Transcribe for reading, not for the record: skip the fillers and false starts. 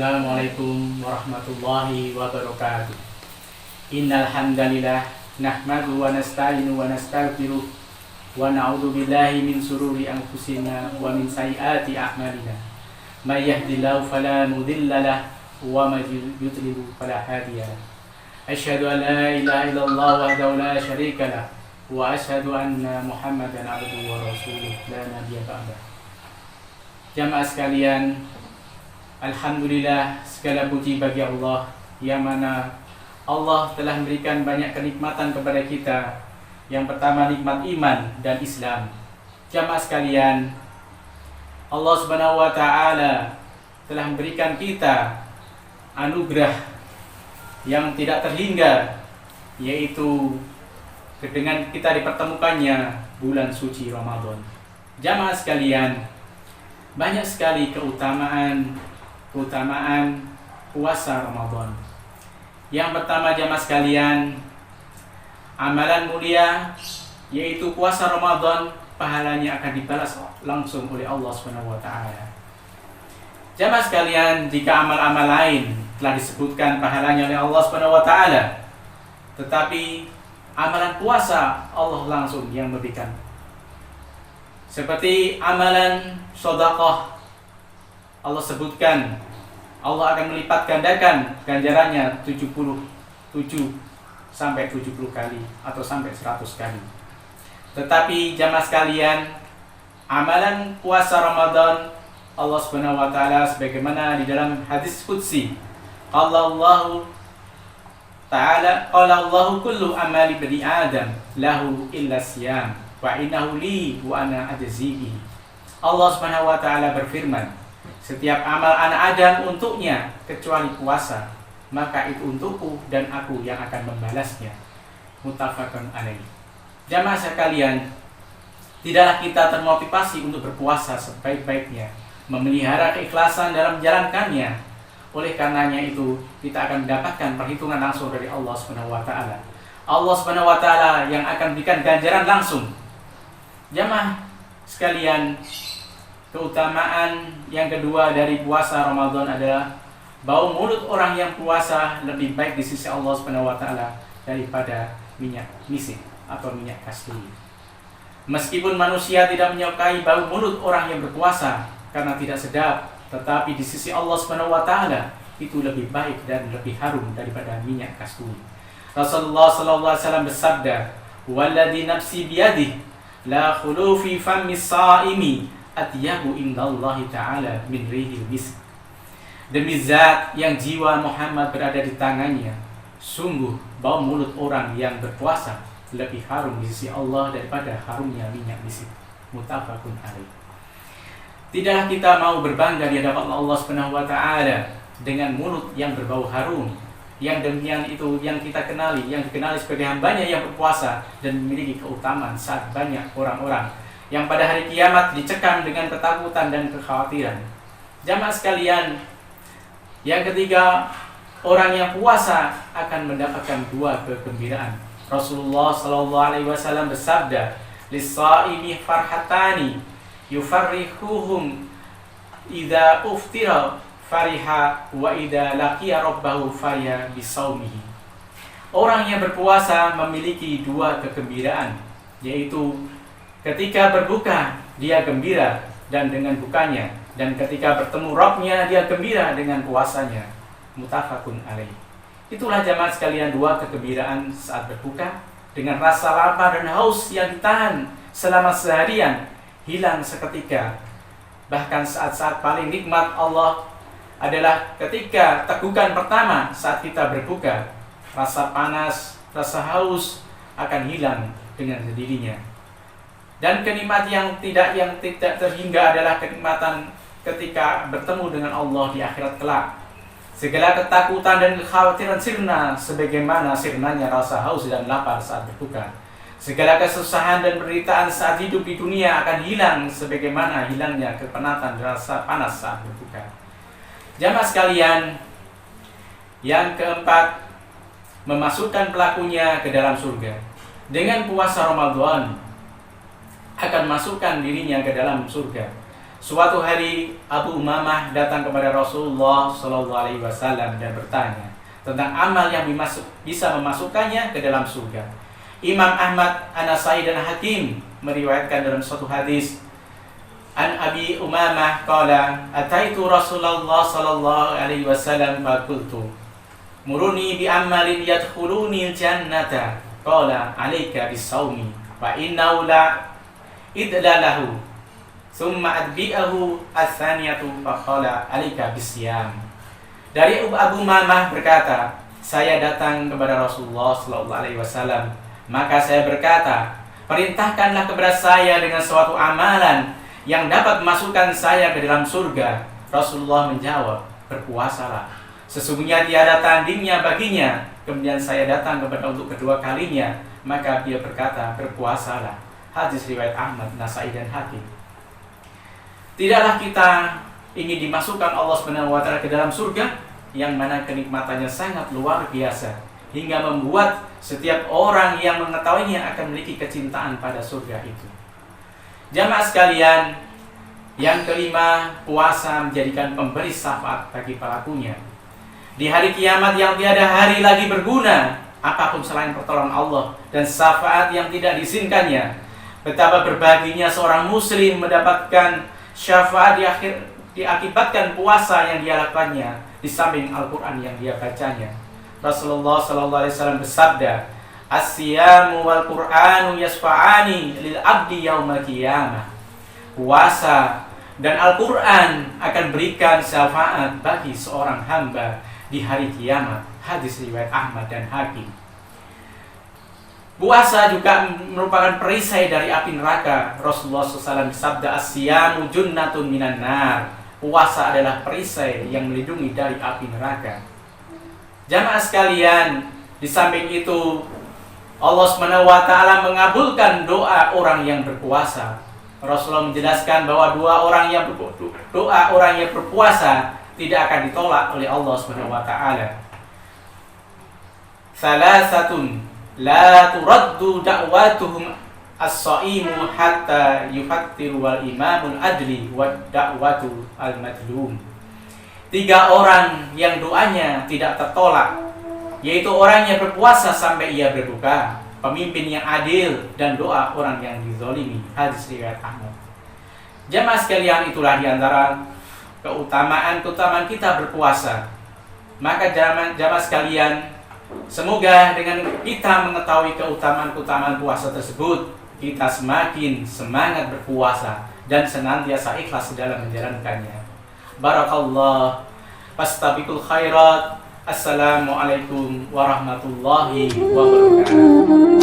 Assalamualaikum warahmatullahi wabarakatuh. Innal hamdalillah nahmadu wa nasta'inu wa nastaghfiruh wa na'udzu billahi min shururi anfusina wa min sayyiati a'malina. May yahdihillahu fala mudilla lahu wa may yudlil fala hadiya lahu. Asyhadu an la ilaha illallah wahdahu la syarika lahu wa asyhadu anna Muhammadan abduhu wa rasuluh la nabiyya ba'dah. Jamaah sekalian, alhamdulillah, segala puji bagi Allah yang mana Allah telah memberikan banyak kenikmatan kepada kita. Yang pertama, nikmat iman dan Islam. Jamaah sekalian, Allah Subhanahu wa taala telah memberikan kita anugerah yang tidak terhingga, yaitu dengan kita dipertemukannya bulan suci Ramadan. Jamaah sekalian, banyak sekali keutamaan puasa Ramadan. Yang pertama, jamaah sekalian, amalan mulia yaitu puasa Ramadan, pahalanya akan dibalas langsung oleh Allah Subhanahu wa taala. Jamaah sekalian, jika amal-amal lain telah disebutkan pahalanya oleh Allah Subhanahu wa taala, tetapi amalan puasa Allah langsung yang memberikan. Seperti amalan sedekah, Allah sebutkan Allah akan melipat gandakan ganjarannya 77 sampai 70 kali atau sampai 100 kali. Tetapi jamaah sekalian, amalan puasa Ramadan Allah Subhanahu wa taala sebagaimana di dalam hadis qudsi, Allahu ta'ala qala Allahu kullu amali bani Adam lahu illa siyam wa innahu li wa ana ajzihi. Allah Subhanahu wa taala berfirman, setiap amal anak Adam untuknya kecuali puasa, maka itu untukku dan aku yang akan membalasnya. Muttafaqun alaih. Jamaah sekalian, tidaklah kita termotivasi untuk berpuasa sebaik-baiknya, memelihara keikhlasan dalam menjalankannya. Oleh karenanya itu, kita akan mendapatkan perhitungan langsung dari Allah Subhanahu wa taala. Allah Subhanahu wa taala yang akan berikan ganjaran langsung. Jamaah sekalian, keutamaan yang kedua dari puasa Ramadan adalah bau mulut orang yang puasa lebih baik di sisi Allah Subhanahu wa taala daripada minyak misik atau minyak kasturi. Meskipun manusia tidak menyukai bau mulut orang yang berpuasa karena tidak sedap, tetapi di sisi Allah Subhanahu wa taala itu lebih baik dan lebih harum daripada minyak kasturi. Rasulullah sallallahu alaihi wasallam bersabda, "Walladzi nafsi biyadihi la khulu fi fammi shaimi atyabu indallahi ta'ala min rihil misk." Demi zat yang jiwa Muhammad berada di tangannya, sungguh bau mulut orang yang berpuasa lebih harum di sisi Allah daripada harumnya minyak misik. Muttafaqun alaih. Tidaklah kita mau berbangga di hadapan Allah Subhanahu wa taala dengan mulut yang berbau harum, yang demikian itu yang kita kenali, yang dikenali sebagai hambanya yang berpuasa dan memiliki keutamaan saat banyak orang-orang yang pada hari kiamat dicekam dengan ketakutan dan kekhawatiran. Jamaah sekalian, yang ketiga, orang yang puasa akan mendapatkan dua kegembiraan. Rasulullah sallallahu alaihi wasallam bersabda, "Lis-shaimi farhatani yufarrihuhum idza uftira fariha wa idza laqiya rabbahu fariha bisaumihi." Orang yang berpuasa memiliki dua kegembiraan, yaitu ketika berbuka dia gembira dan dengan bukanya, dan ketika bertemu Rabbnya dia gembira dengan puasanya. Muttafaqun alaih. Itulah jamaah sekalian dua kegembiraan saat berbuka, dengan rasa lapar dan haus yang ditahan selama seharian hilang seketika. Bahkan saat-saat paling nikmat Allah adalah ketika tegukan pertama saat kita berbuka. Rasa panas, rasa haus akan hilang dengan sendirinya. Dan kenikmatan yang tidak terhingga adalah kenikmatan ketika bertemu dengan Allah di akhirat kelak. Segala ketakutan dan kekhawatiran sirna sebagaimana sirnanya rasa haus dan lapar saat berbuka. Segala kesusahan dan penderitaan saat hidup di dunia akan hilang sebagaimana hilangnya kepenatan dan rasa panas saat berbuka. Jamaah sekalian, yang keempat, memasukkan pelakunya ke dalam surga. Dengan puasa Ramadan akan masukkan dirinya ke dalam surga. Suatu hari Abu Umamah datang kepada Rasulullah SAW dan bertanya tentang amal yang bisa memasukkannya ke dalam surga. Imam Ahmad, An-Nasai dan Hakim meriwayatkan dalam suatu hadis, An Abi Umamah qala ataitu Rasulullah sallallahu alaihi wasallam wa qultu muruni bi amalin yadkhuluni jannata qala alayka bis-shaumi wa innahu la idlalahu thumma adbi'ahu ats-tsaniyatu fa qala alayka bis-siyam. Dari Abu Umamah berkata, saya datang kepada Rasulullah sallallahu alaihi wasallam, maka saya berkata, perintahkanlah kepada saya dengan suatu amalan yang dapat memasukkan saya ke dalam surga. Rasulullah menjawab, berpuasalah. Sesungguhnya tiada tandingnya baginya. Kemudian saya datang kepada untuk kedua kalinya, maka dia berkata, berpuasalah. Hadis riwayat Ahmad, Nasai dan Hakim. Tidaklah kita ingin dimasukkan Allah SWT ke dalam surga, yang mana kenikmatannya sangat luar biasa, hingga membuat setiap orang yang mengetahuinya akan memiliki kecintaan pada surga itu. Jamaah sekalian, yang kelima, puasa menjadikan pemberi syafaat bagi pelakunya. Di hari kiamat yang tiada hari lagi berguna apapun selain pertolongan Allah dan syafaat yang tidak diizinkannya. Betapa berbahagianya seorang muslim mendapatkan syafaat diakibatkan puasa yang dia lakukannya di samping Al-Quran yang dia bacanya. Rasulullah SAW bersabda, As-siyamu wal Qur'anu yasfa'ani lil abdi yaumal qiyamah. Puasa dan Al-Quran akan berikan syafaat bagi seorang hamba di hari kiamat. Hadis riwayat Ahmad dan Hakim. Puasa juga merupakan perisai dari api neraka. Rasulullah SAW bersabda, As-siyamu junnatun minan nar. Puasa adalah perisai yang melindungi dari api neraka. Jamaah sekalian, di samping itu Allah SWT mengabulkan doa orang yang berpuasa. Rasulullah menjelaskan bahwa doa orang yang berpuasa tidak akan ditolak oleh Allah SWT. Salasatun la turaddu da'watuhum as-shaimu hatta yufattiru wal imamul adli wa da'watu al-madlum. 3 orang yang doanya tidak tertolak, yaitu orang yang berpuasa sampai ia berbuka, pemimpin yang adil, dan doa orang yang dizalimi. Hadis riwayat Ahmad. Jamaah sekalian, itulah diantara keutamaan kita berpuasa. Maka jamaah sekalian, semoga dengan kita mengetahui keutamaan puasa tersebut, kita semakin semangat berpuasa dan senantiasa ikhlas dalam menjalankannya. Barakallah, fastabiqul khairat. Assalamualaikum warahmatullahi wabarakatuh.